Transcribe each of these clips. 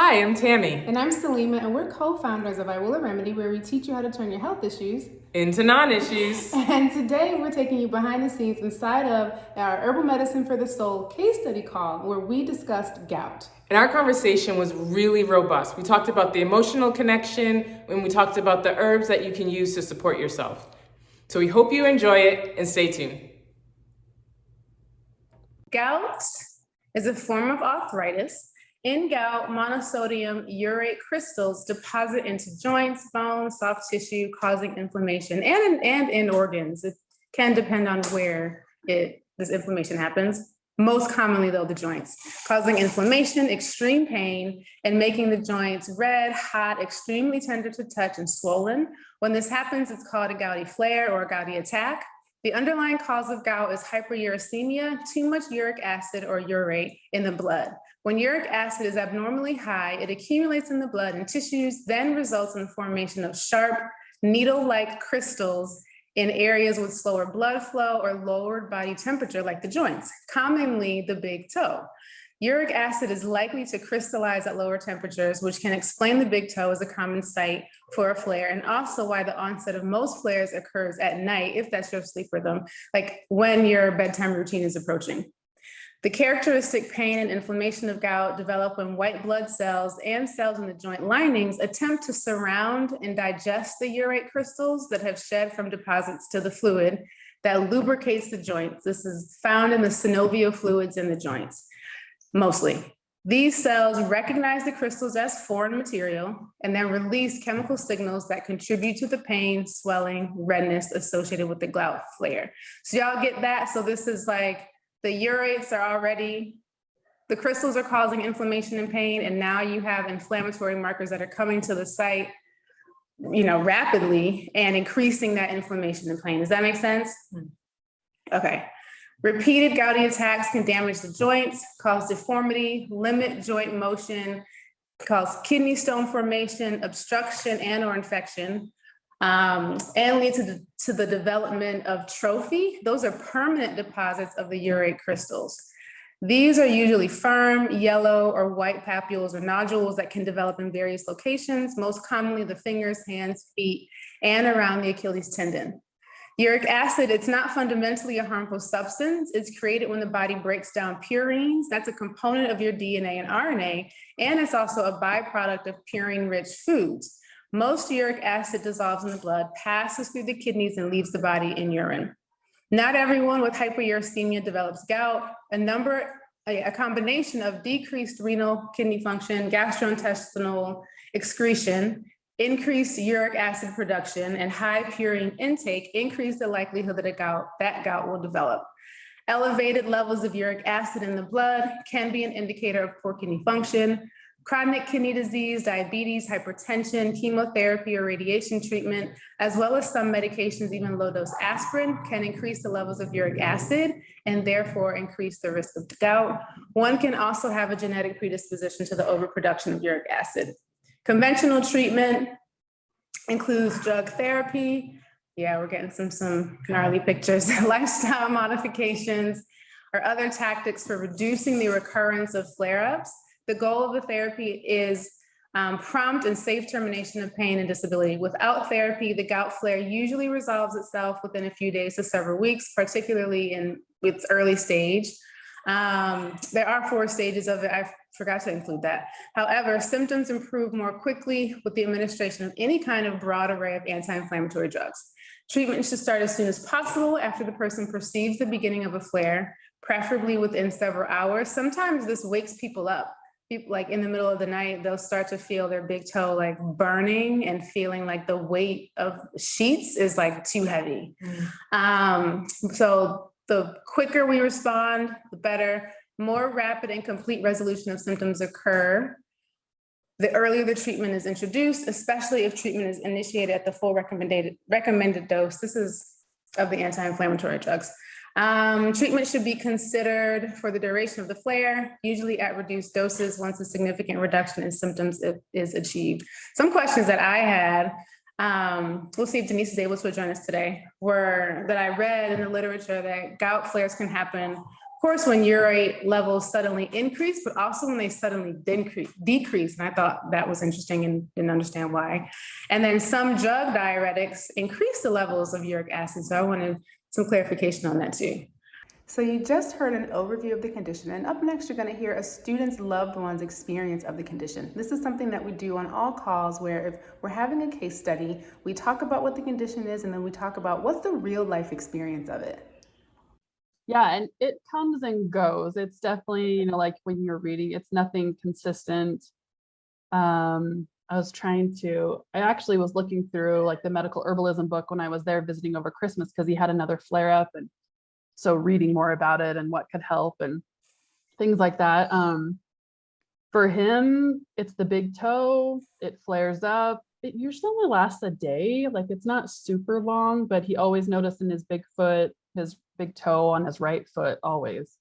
Hi, I'm Tammy. And I'm Selima, and we're co-founders of Iwilla Remedy, where we teach you how to turn your health issues Into non-issues. And today we're taking you behind the scenes inside of our Herbal Medicine for the Soul case study call, where we discussed gout. And our conversation was really robust. We talked about the emotional connection, and we talked about the herbs that you can use to support yourself. So we hope you enjoy it, and stay tuned. Gout is a form of arthritis. In gout, monosodium urate crystals deposit into joints, bones, soft tissue, causing inflammation, and in organs. It can depend on where this inflammation happens. Most commonly, though, the joints, causing inflammation, extreme pain, and making the joints red, hot, extremely tender to touch, and swollen. When this happens, it's called a gouty flare or a gouty attack. The underlying cause of gout is hyperuricemia, too much uric acid or urate in the blood. When uric acid is abnormally high, it accumulates in the blood and tissues, then results in the formation of sharp, needle-like crystals in areas with slower blood flow or lowered body temperature, like the joints, commonly the big toe. Uric acid is likely to crystallize at lower temperatures, which can explain the big toe as a common site for a flare, and also why the onset of most flares occurs at night, if that's your sleep rhythm, like when your bedtime routine is approaching. The characteristic pain and inflammation of gout develop when white blood cells and cells in the joint linings attempt to surround and digest the urate crystals that have shed from deposits to the fluid that lubricates the joints. This is found in the synovial fluids in the joints, mostly. These cells recognize the crystals as foreign material and then release chemical signals that contribute to the pain, swelling, redness associated with the gout flare. So y'all get that? So this is like, the urates are already, the crystals are causing inflammation and pain, and now you have inflammatory markers that are coming to the site, rapidly and increasing that inflammation and pain. Does that make sense? Okay. Repeated gouty attacks can damage the joints, cause deformity, limit joint motion, cause kidney stone formation, obstruction and or infection, and lead to the development of trophy. Those are permanent deposits of the urate crystals. These are usually firm, yellow, or white papules or nodules that can develop in various locations, most commonly the fingers, hands, feet, and around the Achilles tendon. Uric acid, it's not fundamentally a harmful substance. It's created when the body breaks down purines. That's a component of your DNA and RNA, and it's also a byproduct of purine-rich foods. Most uric acid dissolves in the blood, passes through the kidneys, and leaves the body in urine. Not everyone with hyperuricemia develops gout. A combination of decreased renal kidney function, gastrointestinal excretion, increased uric acid production, and high purine intake increase the likelihood that gout will develop. Elevated levels of uric acid in the blood can be an indicator of poor kidney function. Chronic kidney disease, diabetes, hypertension, chemotherapy, or radiation treatment, as well as some medications, even low-dose aspirin, can increase the levels of uric acid and therefore increase the risk of gout. One can also have a genetic predisposition to the overproduction of uric acid. Conventional treatment includes drug therapy. Yeah, we're getting some gnarly pictures. Lifestyle modifications or other tactics for reducing the recurrence of flare-ups. The goal of the therapy is prompt and safe termination of pain and disability. Without therapy, the gout flare usually resolves itself within a few days to several weeks, particularly in its early stage. There are 4 stages of it. I forgot to include that. However, symptoms improve more quickly with the administration of any kind of broad array of anti-inflammatory drugs. Treatment should start as soon as possible after the person perceives the beginning of a flare, preferably within several hours. Sometimes this wakes people up. People, like in the middle of the night, they'll start to feel their big toe like burning and feeling like the weight of sheets is like too heavy. So the quicker we respond, the better. More rapid and complete resolution of symptoms occur the earlier the treatment is introduced, especially if treatment is initiated at the full recommended dose. This is of the anti-inflammatory drugs. Treatment should be considered for the duration of the flare, usually at reduced doses once a significant reduction in symptoms is achieved. Some questions that I had, we'll see if Denise is able to join us today, were that I read in the literature that gout flares can happen course, when urate levels suddenly increase, but also when they suddenly decrease. And I thought that was interesting and didn't understand why. And then some drug diuretics increase the levels of uric acid. So I wanted some clarification on that too. So you just heard an overview of the condition, and up next you're going to hear a student's loved one's experience of the condition. This is something that we do on all calls, where if we're having a case study, we talk about what the condition is, and then we talk about what's the real life experience of it. Yeah, and it comes and goes. It's definitely, you know, like when you're reading, it's nothing consistent. I actually was looking through like the medical herbalism book when I was there visiting over Christmas, because he had another flare up, and so reading more about it and what could help and things like that. For him, it's the big toe, it flares up. It usually only lasts a day. Like, it's not super long, but he always noticed in his big foot, his big toe on his right foot, always.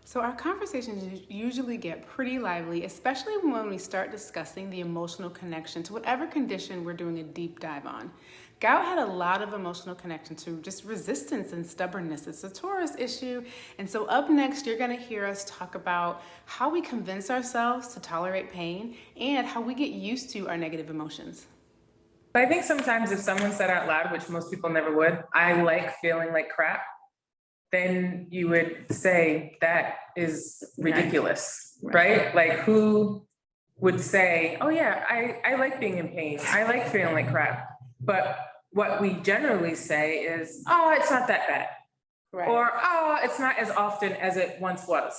So our conversations usually get pretty lively, especially when we start discussing the emotional connection to whatever condition we're doing a deep dive on. Gout had a lot of emotional connection to just resistance and stubbornness. It's a Taurus issue. And so up next, you're going to hear us talk about how we convince ourselves to tolerate pain and how we get used to our negative emotions. I think sometimes if someone said out loud, which most people never would, I like feeling like crap, then you would say that is ridiculous, right? Like, who would say, oh yeah, I like being in pain. I like feeling like crap. But what we generally say is, oh, it's not that bad. Right. Or, oh, it's not as often as it once was.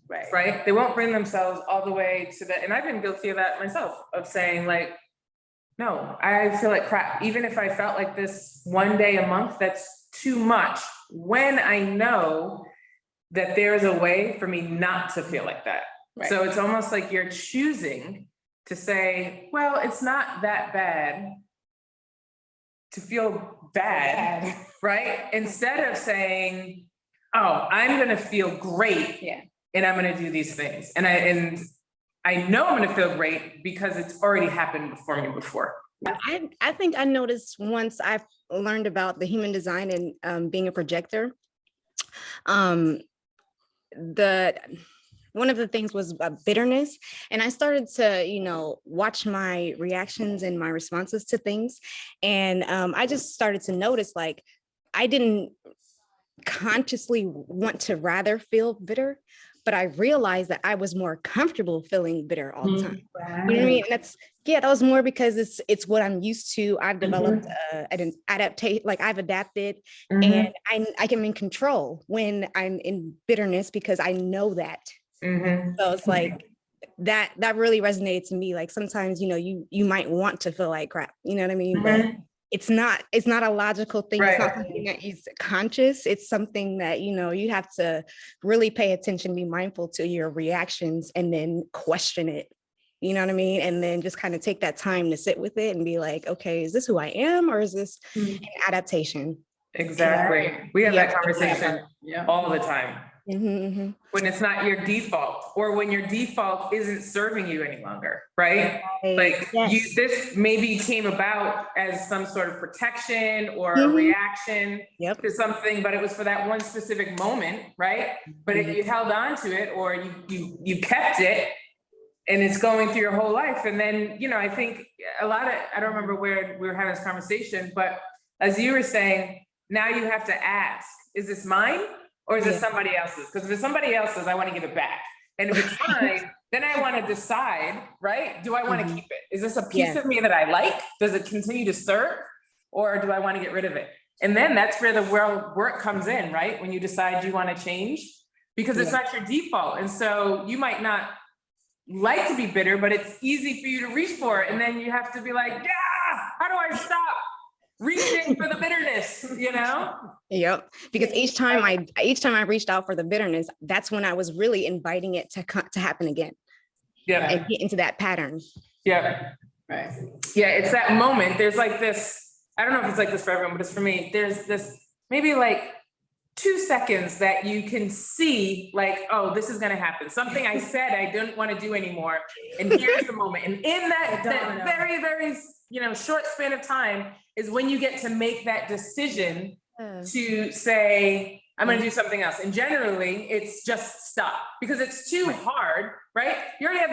Right? They won't bring themselves all the way to that. And I've been guilty of that myself, of saying like, no, I feel like crap. Even if I felt like this one day a month, that's too much, when I know that there's a way for me not to feel like that. Right. So it's almost like you're choosing to say, well, it's not that bad to feel bad, right? Instead of saying, oh, I'm gonna feel great, and I'm gonna do these things. And I know I'm gonna feel great because it's already happened for me before. I think I noticed once I learned about the human design and being a projector, one of the things was bitterness. And I started to, watch my reactions and my responses to things. And I just started to notice, like, I didn't consciously want to rather feel bitter, but I realized that I was more comfortable feeling bitter all the time. Right. You know what I mean? And that was more because it's what I'm used to. I've developed an adaptation, like I've adapted, and I can be in control when I'm in bitterness because I know that. So it's like that really resonated to me. Like sometimes, you might want to feel like crap, you know what I mean? But it's not a logical thing. Right. It's not something that is conscious. It's something that, you have to really pay attention, be mindful to your reactions, and then question it. You know what I mean? And then just kind of take that time to sit with it and be like, okay, is this who I am, or is this an adaptation? Exactly. We have that conversation all the time. When it's not your default, or when your default isn't serving you any longer, right? Like this maybe came about as some sort of protection or a reaction to something, but it was for that one specific moment, right? But if you held on to it, or you kept it, and it's going through your whole life. And then, I think I don't remember where we were having this conversation, but as you were saying, now you have to ask, is this mine? Or is it somebody else's? Because if it's somebody else's, I want to give it back. And if it's mine, then I want to decide, right? Do I want to keep it? Is this a piece of me that I like? Does it continue to serve? Or do I want to get rid of it? And then that's where the work comes in, right? When you decide you want to change, because it's not your default. And so you might not like to be bitter, but it's easy for you to reach for it. And then you have to be like, how do I stop reaching for the bitterness, Yep. Because each time I reached out for the bitterness, that's when I was really inviting it to happen again. Yeah. And get into that pattern. Yeah. Right. Yeah. It's that moment. There's like this, I don't know if it's like this for everyone, but it's for me. There's this maybe like 2 seconds that you can see like, oh, this is going to happen. Something I said I didn't want to do anymore. And here's the moment. And in that very, very, short span of time is when you get to make that decision to say, I'm going to do something else. And generally it's just stop because it's too hard, right? You already have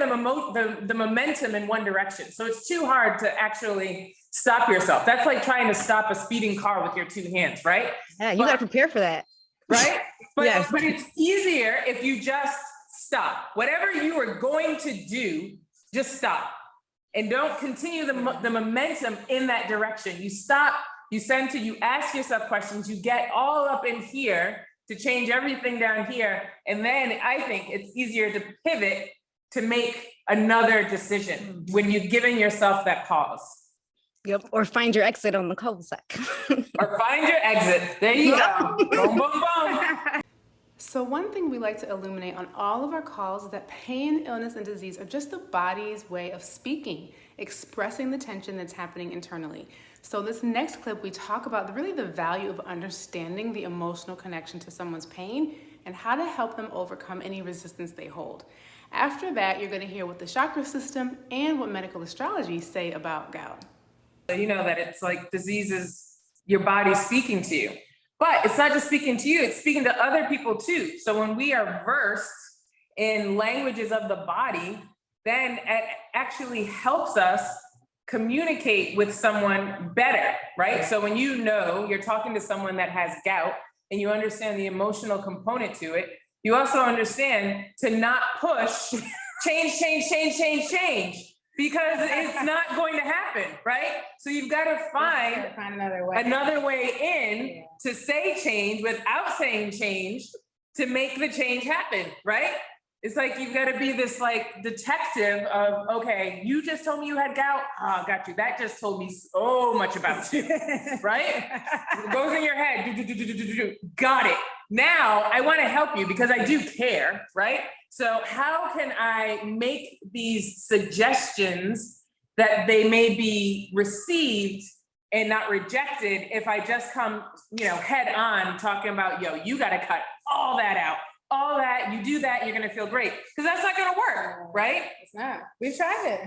the momentum in one direction. So it's too hard to actually stop yourself. That's like trying to stop a speeding car with your two hands, right? Yeah, you got to prepare for that. Right? But, Yes. but it's easier if you just stop. Whatever you are going to do, just stop. And don't continue the momentum in that direction. You stop, you ask yourself questions, you get all up in here to change everything down here. And then I think it's easier to pivot to make another decision when you've given yourself that pause. Yep. Or find your exit on the cul-de-sac. Or find your exit. There you go. Boom, boom, boom. So one thing we like to illuminate on all of our calls is that pain, illness, and disease are just the body's way of speaking, expressing the tension that's happening internally. So this next clip, we talk about really the value of understanding the emotional connection to someone's pain and how to help them overcome any resistance they hold. After that, you're going to hear what the chakra system and what medical astrology say about gout. You know that it's like diseases, your body speaking to you. But it's not just speaking to you, it's speaking to other people too. So when we are versed in languages of the body, then it actually helps us communicate with someone better, right? So when you know you're talking to someone that has gout and you understand the emotional component to it, you also understand to not push change, because it's not going to happen, right? So you've got to find another way in to say change without saying change to make the change happen, right? It's like you've got to be this like detective of, okay, you just told me you had gout. Oh, got you. That just told me so much about you, right? It goes in your head. Got it. Now I want to help you because I do care, right? So how can I make these suggestions that they may be received and not rejected if I just come, head on talking about, you got to cut all that out. All that, you do that, you're gonna feel great. Because that's not gonna work, right? It's not. We tried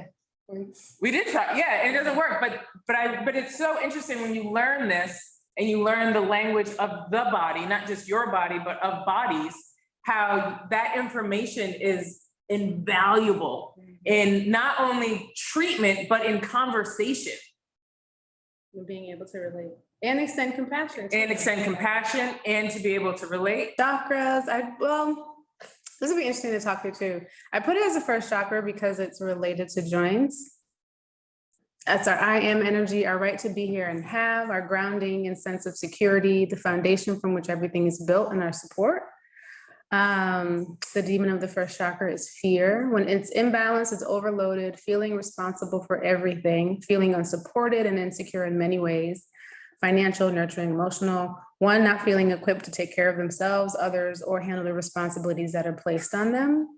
it. We did try, yeah, it doesn't work. But it's so interesting when you learn this and you learn the language of the body, not just your body, but of bodies, how that information is invaluable in not only treatment, but in conversation. Being able to relate. And extend compassion. And to be able to relate. Chakras, this would be interesting to talk through too. I put it as the first chakra because it's related to joints. That's our I am energy, our right to be here and have, our grounding and sense of security, the foundation from which everything is built, and our support. The demon of the first chakra is fear. When it's imbalanced, it's overloaded, feeling responsible for everything, feeling unsupported and insecure in many ways. Financial, nurturing, emotional, one, not feeling equipped to take care of themselves, others, or handle the responsibilities that are placed on them.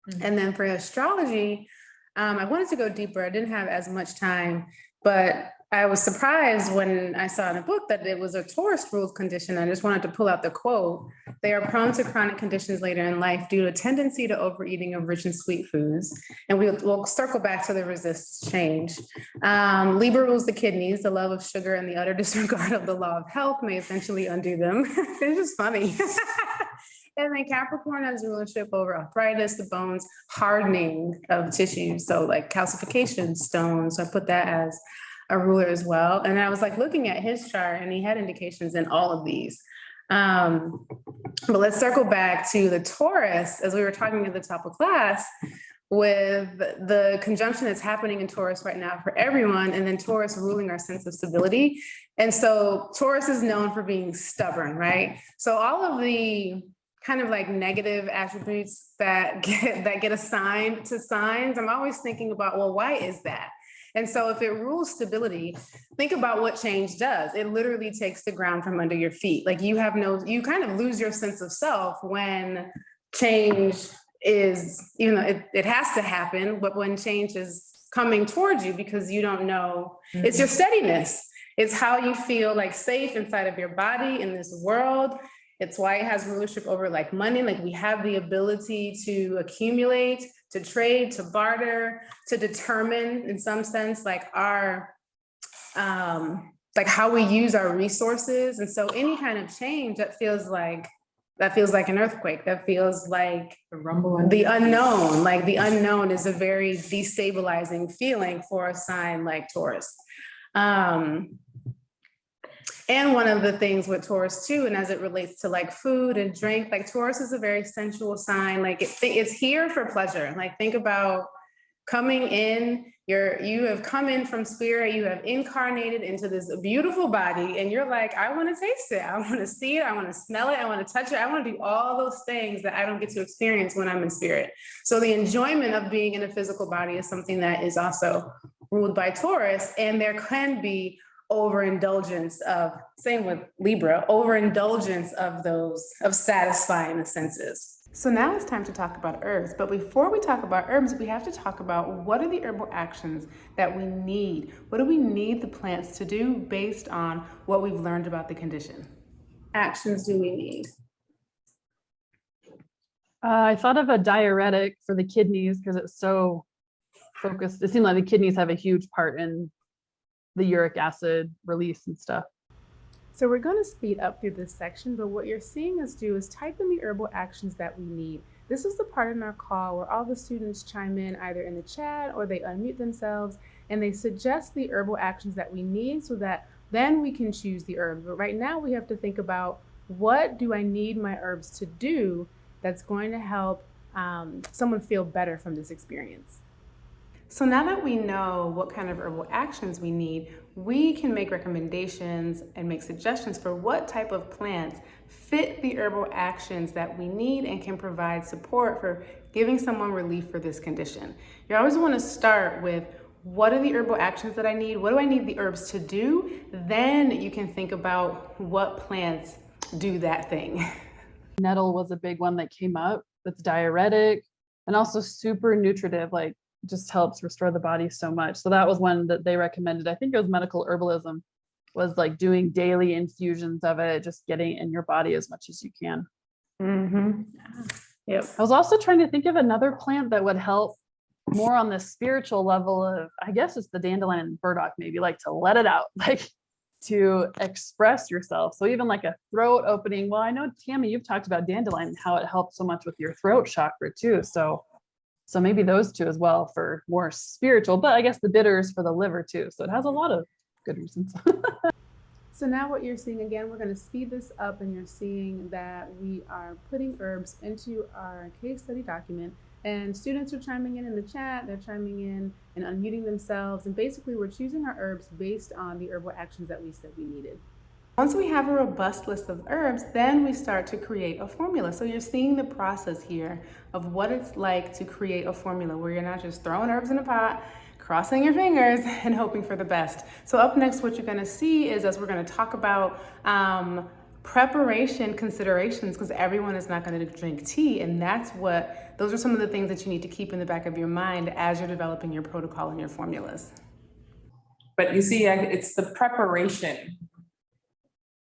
Mm-hmm. And then for astrology, I wanted to go deeper. I didn't have as much time, but I was surprised when I saw in a book that it was a Taurus ruled condition. I just wanted to pull out the quote. They are prone to chronic conditions later in life due to a tendency to overeating of rich and sweet foods. And we'll circle back to the resist change. Libra rules the kidneys. The love of sugar and the utter disregard of the law of health may eventually undo them. It's just funny. And then Capricorn has rulership over arthritis, the bones, hardening of tissues. So like calcification, stones. So I put that as a ruler as well. And I was like looking at his chart and he had indications in all of these. But let's circle back to the Taurus, as we were talking at the top of class, with the conjunction that's happening in Taurus right now for everyone, and then Taurus ruling our sense of stability. And so Taurus is known for being stubborn, right? So all of the kind of like negative attributes that get assigned to signs, I'm always thinking about, well, why is that? And so if it rules stability, think about what change does. It literally takes the ground from under your feet. Like you kind of lose your sense of self when change is, it has to happen, but when change is coming towards you because you don't know, it's your steadiness. It's how you feel like safe inside of your body in this world. It's why it has rulership over like money. Like we have the ability to accumulate, to trade, to barter, to determine in some sense, like our like how we use our resources. And so any kind of change that feels like an earthquake, that feels like The rumble. the unknown. Like the unknown is a very destabilizing feeling for a sign like Taurus. And one of the things with Taurus too, and as it relates to like food and drink, like Taurus is a very sensual sign. Like it's here for pleasure. Like think about coming in, you have come in from spirit, you have incarnated into this beautiful body, and you're like, I want to taste it, I want to see it, I want to smell it, I want to touch it, I want to do all those things that I don't get to experience when I'm in spirit. So the enjoyment of being in a physical body is something that is also ruled by Taurus, and there can be overindulgence of, same with Libra, overindulgence of satisfying the senses. So now it's time to talk about herbs. But before we talk about herbs, we have to talk about what are the herbal actions that we need? What do we need the plants to do based on what we've learned about the condition? Actions do we need? I thought of a diuretic for the kidneys because it's so focused. It seemed like the kidneys have a huge part in the uric acid release and stuff. So we're going to speed up through this section, but what you're seeing us do is type in the herbal actions that we need. This is the part in our call where all the students chime in either in the chat or they unmute themselves and they suggest the herbal actions that we need so that then we can choose the herbs. But right now we have to think about, what do I need my herbs to do that's going to help someone feel better from this experience? So now that we know what kind of herbal actions we need, we can make recommendations and make suggestions for what type of plants fit the herbal actions that we need and can provide support for giving someone relief for this condition. You always want to start with, what are the herbal actions that I need? What do I need the herbs to do? Then you can think about what plants do that thing. Nettle was a big one that came up. That's diuretic and also super nutritive, like just helps restore the body so much. So that was one that they recommended. I think it was medical herbalism, was like doing daily infusions of it, just getting in your body as much as you can. Mm-hmm. Yep. I was also trying to think of another plant that would help more on the spiritual level of, I guess it's the dandelion and burdock, maybe, like to let it out, like to express yourself. So even like a throat opening. Well, I know, Tammy, you've talked about dandelion and how it helps so much with your throat chakra too. So maybe those two as well for more spiritual, but I guess the bitters for the liver too. So it has a lot of good reasons. So now what you're seeing, again, we're going to speed this up, and you're seeing that we are putting herbs into our case study document, and students are chiming in the chat, they're chiming in and unmuting themselves. And basically we're choosing our herbs based on the herbal actions that we said we needed. Once we have a robust list of herbs, then we start to create a formula. So you're seeing the process here of what it's like to create a formula where you're not just throwing herbs in a pot, crossing your fingers and hoping for the best. So up next, what you're going to see is, as we're going to talk about preparation considerations, because everyone is not going to drink tea. And those are some of the things that you need to keep in the back of your mind as you're developing your protocol and your formulas. But you see, it's the preparation.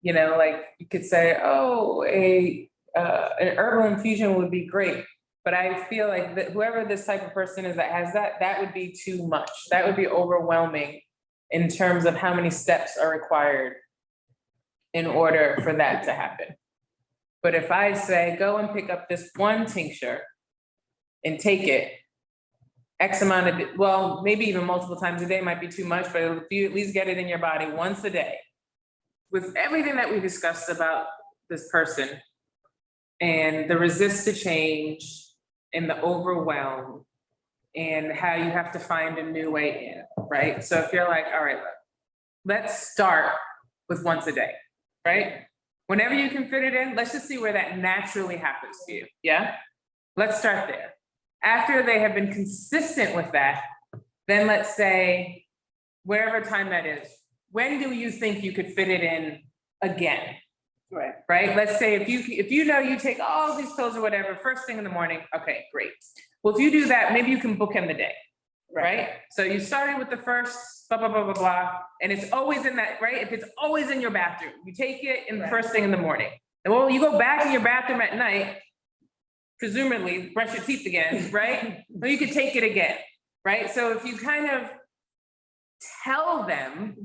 You know, like you could say, oh, an herbal infusion would be great. But I feel like that whoever this type of person is that has that would be too much. That would be overwhelming in terms of how many steps are required in order for that to happen. But if I say, go and pick up this one tincture and take it X amount of, well, maybe even multiple times a day might be too much, but if you at least get it in your body once a day, with everything that we discussed about this person and the resist to change and the overwhelm and how you have to find a new way in, right? So if you're like, all right, let's start with once a day, right? Whenever you can fit it in, let's just see where that naturally happens to you, yeah? Let's start there. After they have been consistent with that, then let's say, whatever time that is, when do you think you could fit it in again? Right? Let's say if you know you take all these pills or whatever, first thing in the morning, okay, great. Well, if you do that, maybe you can bookend the day, right? So you started with the first blah, blah, blah, blah, blah, and it's always in that, right? If it's always in your bathroom, you take it in the first thing in the morning. And well, you go back in your bathroom at night, presumably brush your teeth again, right? Well, you could take it again, right? So if you kind of tell them,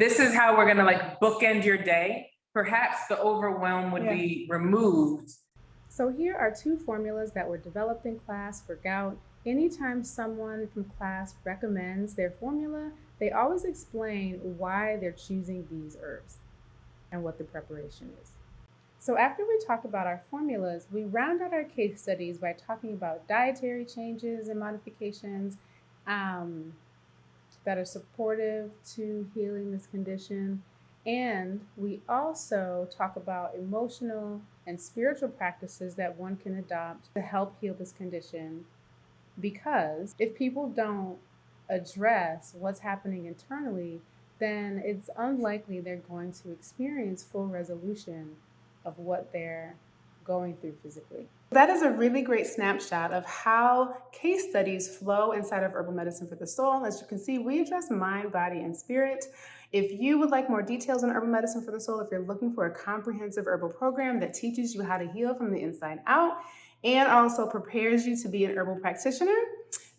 this is how we're gonna like bookend your day, perhaps the overwhelm would be removed. So here are 2 formulas that were developed in class for gout. Anytime someone from class recommends their formula, they always explain why they're choosing these herbs and what the preparation is. So after we talk about our formulas, we round out our case studies by talking about dietary changes and modifications that are supportive to healing this condition. And we also talk about emotional and spiritual practices that one can adopt to help heal this condition. Because if people don't address what's happening internally, then it's unlikely they're going to experience full resolution of what they're going through physically. That is a really great snapshot of how case studies flow inside of Herbal Medicine for the Soul. As you can see, we address mind, body, and spirit. If you would like more details on Herbal Medicine for the Soul, if you're looking for a comprehensive herbal program that teaches you how to heal from the inside out and also prepares you to be an herbal practitioner,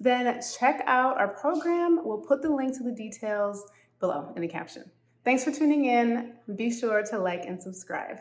then check out our program. We'll put the link to the details below in the caption. Thanks for tuning in. Be sure to like and subscribe.